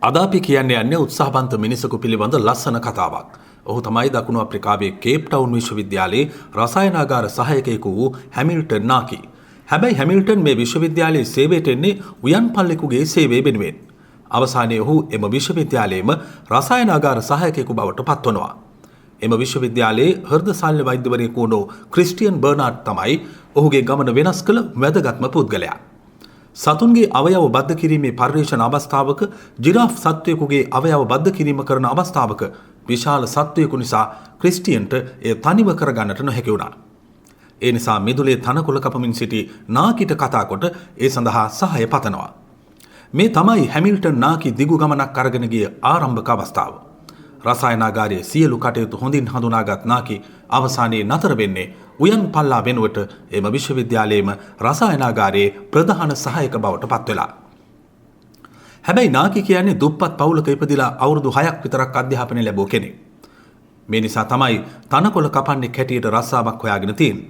අද අපි කියන්නේ යන්නේ උත්සාහවන්ත මිනිසෙකු පිළිබඳ ලස්සන කතාවක්. ඔහු තමයි දකුණු අප්‍රිකාවේ කේප් ටවුන් විශ්වවිද්‍යාලයේ රසායනාගාර සහායකයෙකු වූ හැමිල්ටන් නාකි. හැබැයි හැමිල්ටන් මේ විශ්වවිද්‍යාලයේ සේවයට එන්නේ උයන් පල්ලෙකුගේ සේවය වෙනුවෙන්. අවසානයේ ඔහු එම විශ්වවිද්‍යාලයේම රසායනාගාර සහායකයෙකු බවට පත්වනවා. එම විශ්වවිද්‍යාලයේ හෘද ශල්‍ය වෛද්‍යවරයෙකු වුණු ක්‍රිස්ටියන් බර්නාඩ් තමයි ඔහුගේ ගමන වෙනස් කළ වැදගත්ම පුද්ගලයා. සතුන්ගේ අවයව බද්ධ කිරීමේ පර්යේෂණ අවස්ථාවක ජිරාෆ් සත්වයෙකුගේ අවයව බද්ධ කිරීම කරන අවස්ථාවක විශාල සත්වයෙකු නිසා ක්‍රිස්ටියන්ට එය තනිව කරගන්නට නොහැකි වුණා. ඒ නිසා මිදුලේ තනකොළ කපමින් සිටි නාකිට කතා කොට ඒ සඳහා සහාය පතනවා. මේ තමයි හැමිල්ටන් නාකි දිගු ගමනක් අරගෙන ගිය ආරම්භක අවස්ථාව. රසායනාගාරයේ සියලු කටයුතු හොඳින් හඳුනාගත් නාකි අවසානයේ නතර වෙන්නේ උයන් පල්ලා වෙනුවට එම විශ්වවිද්‍යාලයේම රසායනාගාරයේ ප්‍රධාන සහායක බවට පත් වෙලා. හැබැයි නාකි කියන්නේ දුප්පත් පවුලක ඉපදිලා අවුරුදු 6ක් විතරක් අධ්‍යාපනය ලැබුව කෙනෙක්. මේ නිසා තමයි තනකොළ කපන්නේ කැටියට රස්සාවක් හොයාගෙන තියෙන්නේ.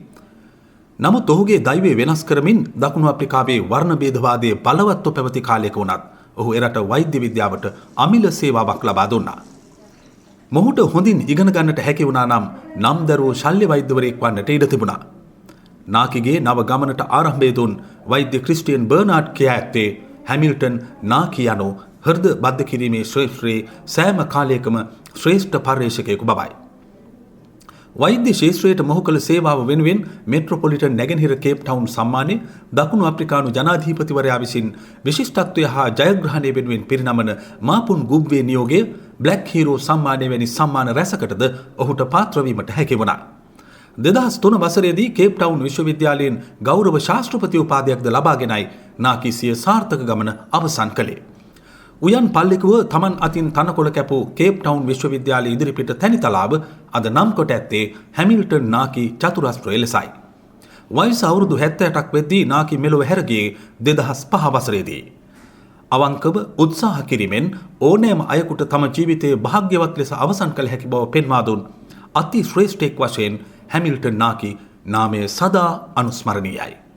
නමුත් ඔහුගේ දෛවය වෙනස් කරමින් දකුණු අප්‍රිකාවේ වර්ණ භේදවාදයේ බලවත්ව පැවති කාලයක වුණත් ඔහු එරට වෛද්‍ය විද්‍යාවට අමිල සේවාවක් ලබා දුන්නා. මොහුට හොඳින් ඉගෙන ගන්නට හැකි වුණා නම් දරුවෝ ශල්‍ය වෛද්‍යවරයෙක් වන්නට ඉඩ තිබුණා. නාකිගේ නව ගමනට ආරම්භය දුන් වෛද්‍ය ක්‍රිස්ටියන් බර්නාඩ් කියා ඇත්තේ හැමිල්ටන් නාකි යනු හෘද බද්ධ කිරීමේ ශ්‍රේෂ්ඨයේ සෑම කාලයකම ශ්‍රේෂ්ඨ පර්යේෂකයෙකු බවයි. වෛද්‍ය ශාස්ත්‍රයට මොහු කළ සේවාව වෙනුවෙන් මෙට්‍රොපොලිටන් නැගෙනහිර කේප් ටවුන් සම්මානය දකුණු අප්‍රිකානු ජනාධිපතිවරයා විසින් විශිෂ්ටත්වය හා ජයග්‍රහණය වෙනුවෙන් පිරිනමන මාපුන් ගුබ්වේ නියෝගය බ්ලැක් හීරෝ සම්මානය වැනි සම්මාන රැසකටද ඔහුට පාත්‍රවීමට හැකි වුණා. 2003 වසරේදී කේප් ටවුන් විශ්වවිද්‍යාලයෙන් ගෞරව ශාස්ත්‍රපති උපාධියක්ද ලබාගෙනයි නාකි සිය සාර්ථක ගමන අවසන් කළේ. උයන් පල්ලෙකුව තමන් අතින් තනකොළ කැපූ කේප් ටවුන් විශ්වවිද්‍යාලයේ ඉදිරිපිට තැනිතලාව අද නම් කොට ඇත්තේ හැමිල්ටන් නාකි චතුරස්‍රය ලෙසයි. වයස අවුරුදු 78ක් වෙද්දී නාකි මෙලොව හැර ගියේ 2005 වසරේදී. අවංකව උත්සාහ කිරීමෙන් ඕනෑම අයෙකුට තම ජීවිතයේ භාග්‍යවත් ලෙස අවසන් කළ හැකි බව පෙන්වා දුන් අති ශ්‍රේෂ්ඨෙක් වශයෙන් හැමිල්ටන් නාකි නාමය සදා අනුස්මරණීයයි.